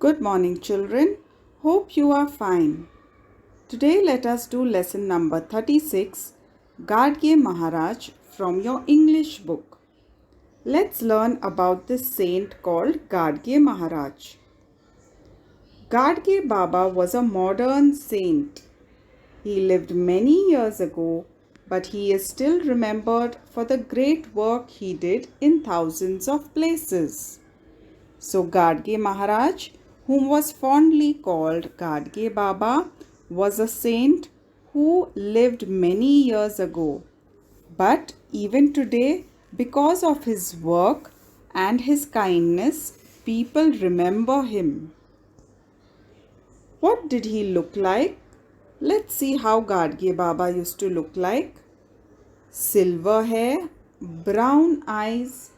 Good morning, children. Hope you are fine. Today, let us do lesson number 36, Gadge Maharaj from your English book. Let's learn about this saint called Gadge Maharaj. Gadge Baba was a modern saint. He lived many years ago, but he is still remembered for the great work he did in thousands of places. So Gadge Maharaj, whom was fondly called Gadge Baba, was a saint who lived many years ago. But even today, because of his work and his kindness, people remember him. What did he look like? Let's see how Gadge Baba used to look like. Silver hair, brown eyes,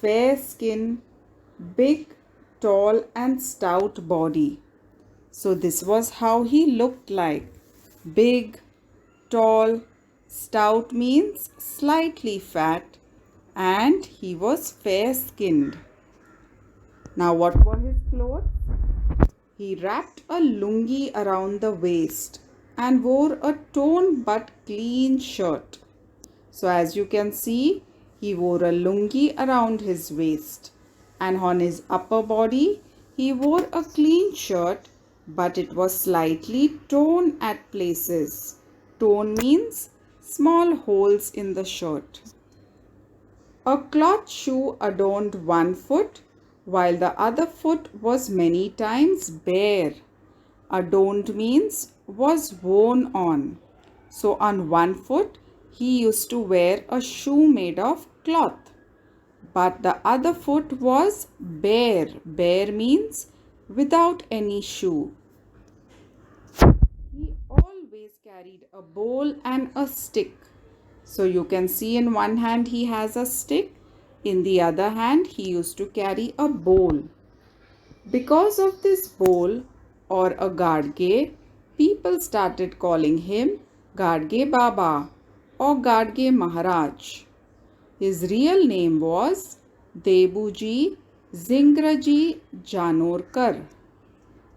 fair skin, big, tall and stout body. So this was how he looked like. Big, tall, stout means slightly fat, and he was fair skinned. Now what were his clothes? He wrapped a lungi around the waist and wore a torn but clean shirt. So as you can see, he wore a lungi around his waist, and on his upper body he wore a clean shirt, but it was slightly torn at places. Torn means small holes in the shirt. A cloth shoe adorned one foot, while the other foot was many times bare. Adorned means was worn on. So on one foot he used to wear a shoe made of cloth, but the other foot was bare. Bare means without any shoe. He always carried a bowl and a stick. So you can see in one hand he has a stick, in the other hand he used to carry a bowl. Because of this bowl or a Gadge, people started calling him Gadge Baba or Gadge Maharaj. His real name was Debuji Zingraji Janorkar.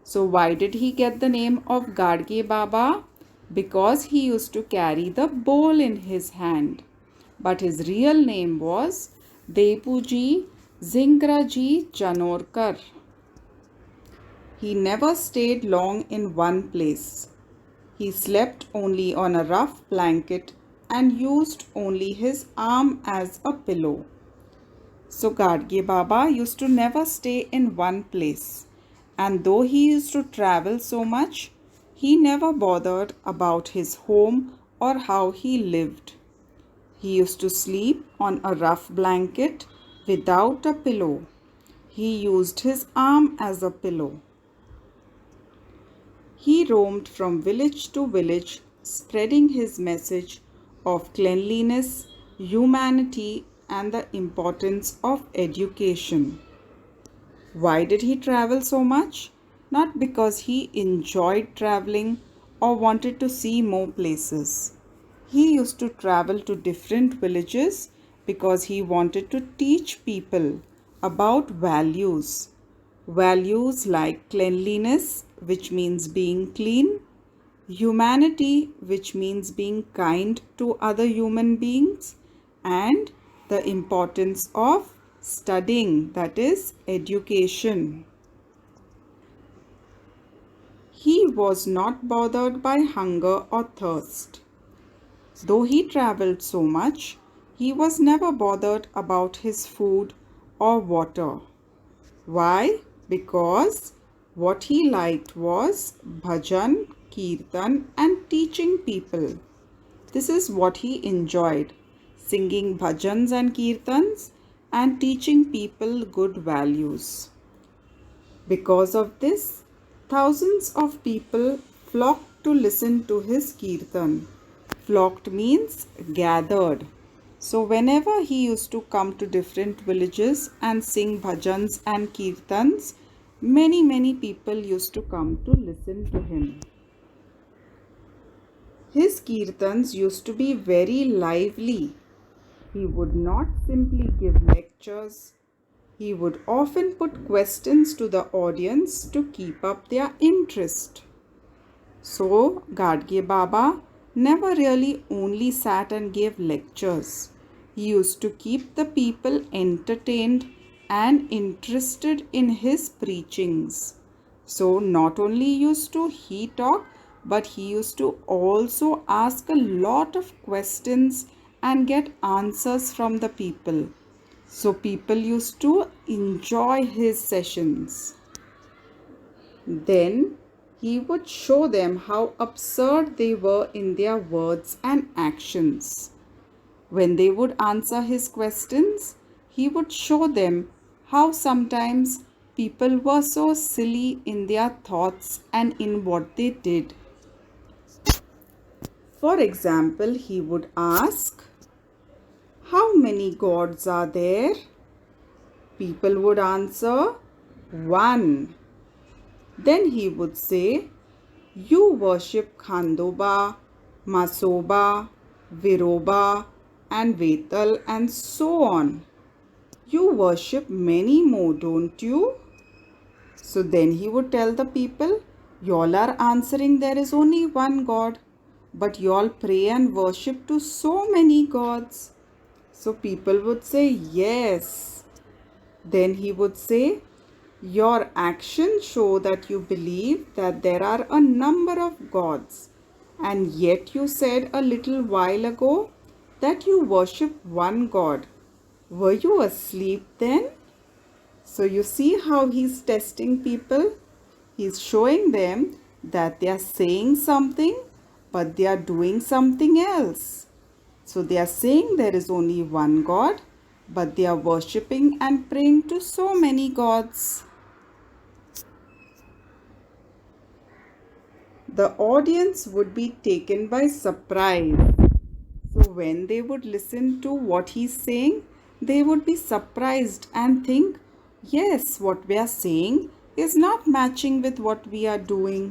So why did he get the name of Gadge Baba? Because he used to carry the bowl in his hand. But his real name was Debuji Zingraji Janorkar. He never stayed long in one place. He slept only on a rough blanket and used only his arm as a pillow. So Gadge Baba used to never stay in one place. And though he used to travel so much, he never bothered about his home or how he lived. He used to sleep on a rough blanket without a pillow. He used his arm as a pillow. He roamed from village to village, spreading his message of cleanliness, humanity, and the importance of education. Why did he travel so much? Not because he enjoyed traveling or wanted to see more places. He used to travel to different villages because he wanted to teach people about values. Values like cleanliness, which means being clean, humanity, which means being kind to other human beings, and the importance of studying, that is, education. He was not bothered by hunger or thirst. Though he traveled so much, he was never bothered about his food or water. Why? Because what he liked was bhajan, kirtan, and teaching people. This is what he enjoyed, singing bhajans and kirtans and teaching people good values. Because of this, thousands of people flocked to listen to his kirtan. Flocked means gathered. So whenever he used to come to different villages and sing bhajans and kirtans, many people used to come to listen to him. His kirtans used to be very lively. He would not simply give lectures. He would often put questions to the audience to keep up their interest. So, Gadge Baba never really only sat and gave lectures. He used to keep the people entertained and interested in his preachings. So, not only used to he talk, but he used to also ask a lot of questions and get answers from the people. So, people used to enjoy his sessions. Then he would show them how absurd they were in their words and actions. When they would answer his questions, he would show them how sometimes people were so silly in their thoughts and in what they did. For example, he would ask, "How many gods are there?" People would answer, "One." Then he would say, "You worship Khandoba, Masoba, Viroba, and Vetal, and so on. You worship many more, don't you?" So then he would tell the people, "Y'all are answering there is only one God, but y'all pray and worship to so many gods." So people would say, "Yes." Then he would say, "Your actions show that you believe that there are a number of gods, and yet you said a little while ago that you worship one God. Were you asleep then?" So you see how he's testing people? He's showing them that they are saying something, but they are doing something else. So they are saying there is only one God, but they are worshipping and praying to so many gods. The audience would be taken by surprise. So when they would listen to what he's saying, they would be surprised and think, yes, what we are saying is not matching with what we are doing.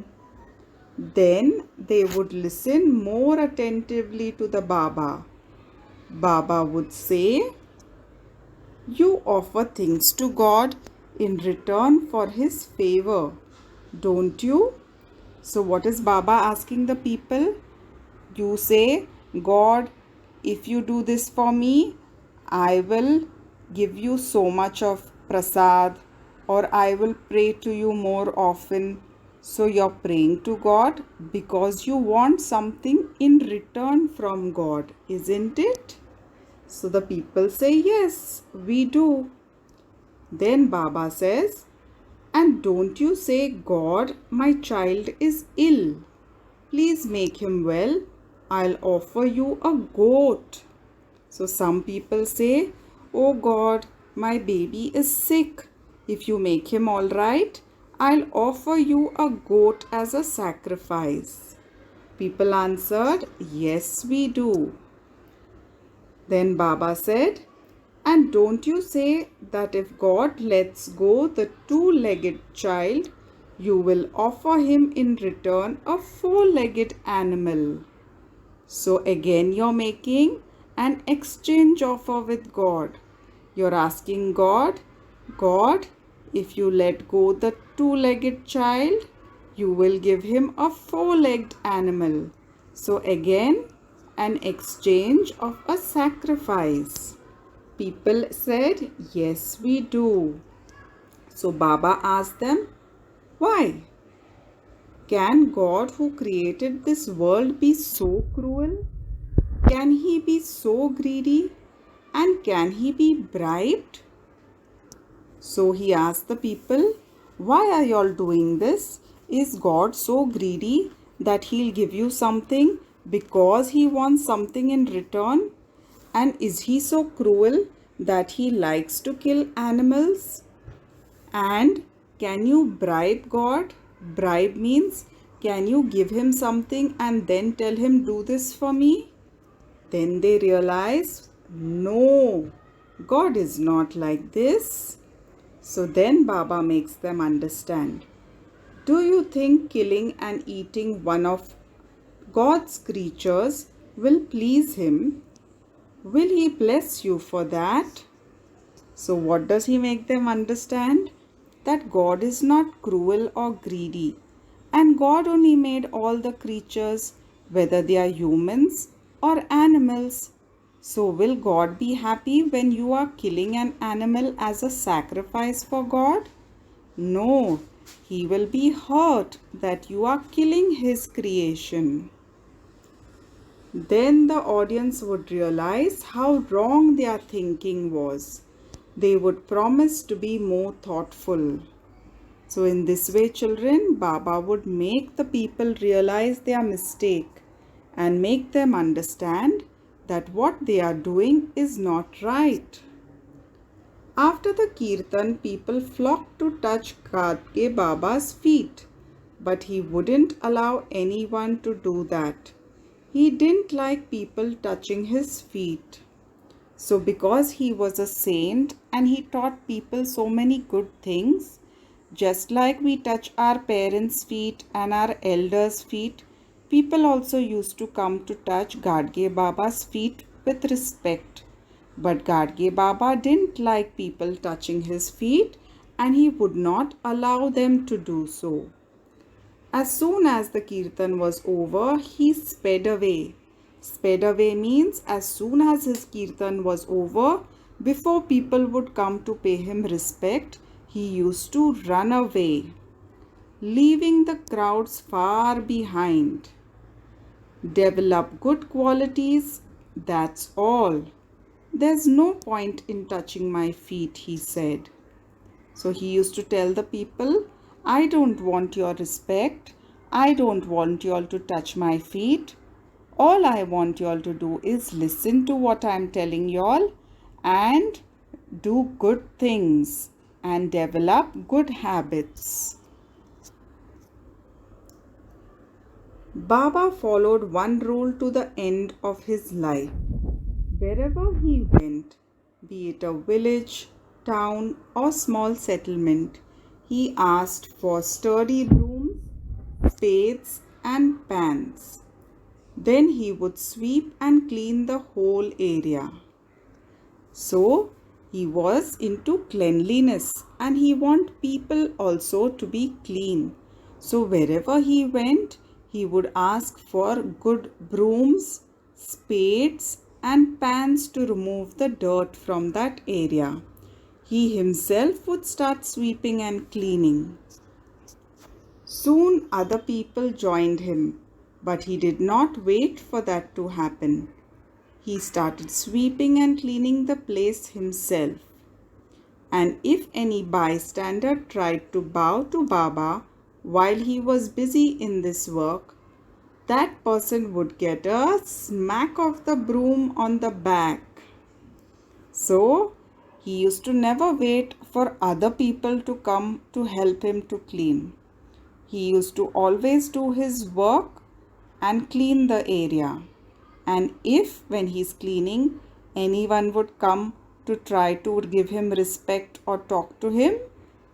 Then they would listen more attentively to the Baba. Baba would say, "You offer things to God in return for his favor, don't you?" So what is Baba asking the people? You say, "God, if you do this for me, I will give you so much of prasad, or I will pray to you more often." So you're praying to God because you want something in return from God, isn't it? So the people say, "Yes, we do." Then Baba says, "And don't you say, 'God, my child is ill. Please make him well. I'll offer you a goat.'" So some people say, "Oh God, my baby is sick. If you make him all right, I'll offer you a goat as a sacrifice." People answered, "Yes, we do." Then Baba said, "And don't you say that if God lets go the two-legged child, you will offer him in return a four-legged animal." So again you're making an exchange offer with God. You're asking God, "God, if you let go the two-legged child, you will give him a four-legged animal." So again, an exchange of a sacrifice. People said, "Yes, we do." So Baba asked them, "Why? Can God who created this world be so cruel? Can he be so greedy? And can he be bribed?" So he asked the people, "Why are you all doing this? Is God so greedy that he'll give you something because he wants something in return? And is he so cruel that he likes to kill animals? And can you bribe God?" Bribe means, can you give him something and then tell him, "Do this for me"? Then they realize, no, God is not like this. So then Baba makes them understand. Do you think killing and eating one of God's creatures will please him? Will he bless you for that? So what does he make them understand? That God is not cruel or greedy, and God only made all the creatures, whether they are humans or animals. So will God be happy when you are killing an animal as a sacrifice for God? No, he will be hurt that you are killing his creation. Then the audience would realize how wrong their thinking was. They would promise to be more thoughtful. So, in this way, children, Baba would make the people realize their mistake and make them understand that what they are doing is not right. After the kirtan, people flocked to touch Gadge Baba's feet, but he wouldn't allow anyone to do that. He didn't like people touching his feet. So, because he was a saint and he taught people so many good things, just like we touch our parents' feet and our elders' feet, people also used to come to touch Gadge Baba's feet with respect. But Gadge Baba didn't like people touching his feet and he would not allow them to do so. As soon as the kirtan was over, he sped away. Sped away means as soon as his kirtan was over, before people would come to pay him respect, he used to run away, leaving the crowds far behind. Develop good qualities, that's all. There's no point in touching my feet, he said. So he used to tell the people, I don't want your respect. I don't want you all to touch my feet. All I want you all to do is listen to what I'm telling you all and do good things and develop good habits. Baba followed one rule to the end of his life. Wherever he went, be it a village, town, or small settlement, he asked for sturdy brooms, spades, and pans. Then he would sweep and clean the whole area. So, he was into cleanliness and he wanted people also to be clean. So, wherever he went, he would ask for good brooms, spades, and pans to remove the dirt from that area. He himself would start sweeping and cleaning. Soon other people joined him, but he did not wait for that to happen. He started sweeping and cleaning the place himself. And if any bystander tried to bow to Baba while he was busy in this work, that person would get a smack of the broom on the back. So, he used to never wait for other people to come to help him to clean. He used to always do his work and clean the area. And if when he's cleaning, anyone would come to try to give him respect or talk to him,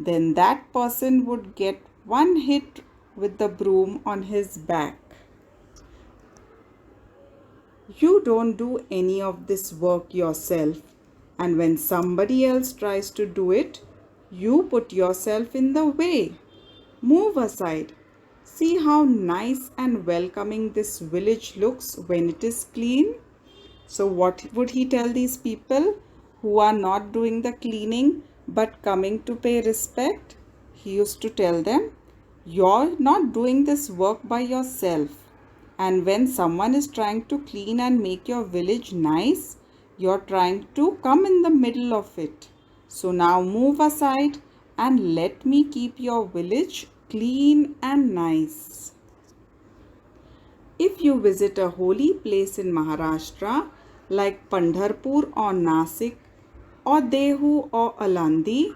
then that person would get one hit with the broom on his back. You don't do any of this work yourself, and when somebody else tries to do it, you put yourself in the way. Move aside. See how nice and welcoming this village looks when it is clean. So what would he tell these people who are not doing the cleaning but coming to pay respect? He used to tell them, you're not doing this work by yourself. And when someone is trying to clean and make your village nice, you're trying to come in the middle of it. So now move aside and let me keep your village clean and nice. If you visit a holy place in Maharashtra like Pandharpur or Nasik or Dehu or Alandi,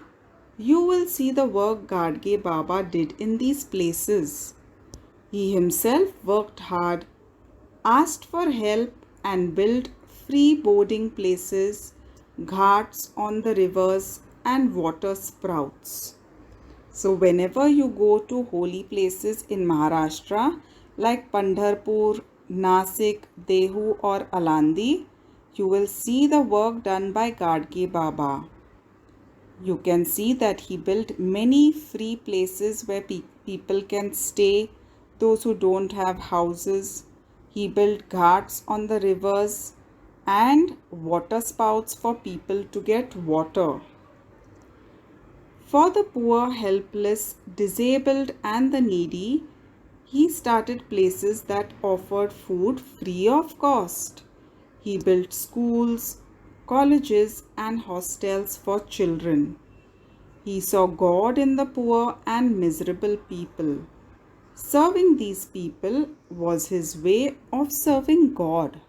you will see the work Gadge Baba did in these places. He himself worked hard, asked for help and built free boarding places, ghats on the rivers and water sprouts. So whenever you go to holy places in Maharashtra like Pandharpur, Nasik, Dehu or Alandi, you will see the work done by Gadge Baba. You can see that he built many free places where people can stay, those who don't have houses. He built ghats on the rivers and water spouts for people to get water. For the poor, helpless, disabled, and the needy, he started places that offered food free of cost. He built schools, colleges, and hostels for children. He saw God in the poor and miserable people. Serving these people was his way of serving God.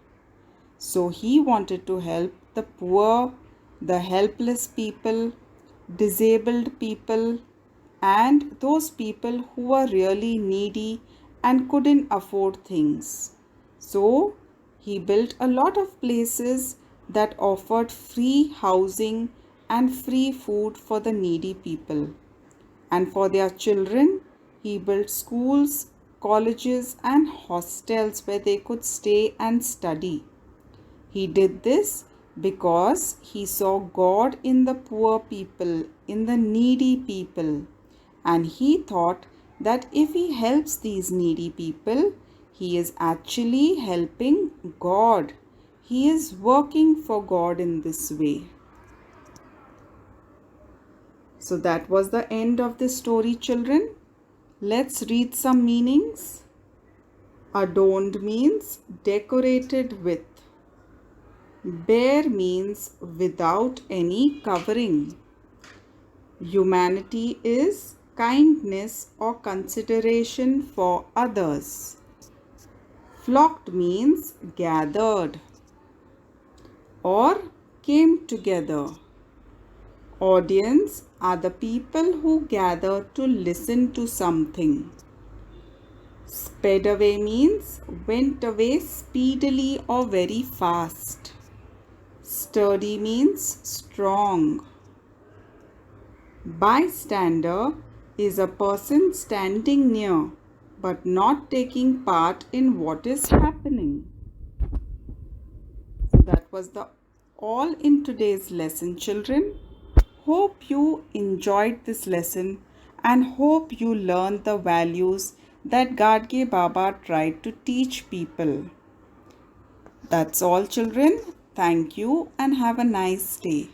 So he wanted to help the poor, the helpless people, disabled people, and those people who were really needy and couldn't afford things. So he built a lot of places that offered free housing and free food for the needy people. And for their children, he built schools, colleges, and hostels where they could stay and study. He did this because he saw God in the poor people, in the needy people, and he thought that if he helps these needy people, he is actually helping God. He is working for God in this way. So that was the end of the story, children. Let's read some meanings. Adorned means decorated with. Bare means without any covering. Humanity is kindness or consideration for others. Flocked means gathered or came together. Audience are the people who gather to listen to something. Sped away means went away speedily or very fast. Sturdy means strong. Bystander is a person standing near but not taking part in what is happening. So that was the all in today's lesson, children. Hope you enjoyed this lesson and hope you learned the values that Gadge Baba tried to teach people. That's all, children. Thank you and have a nice day.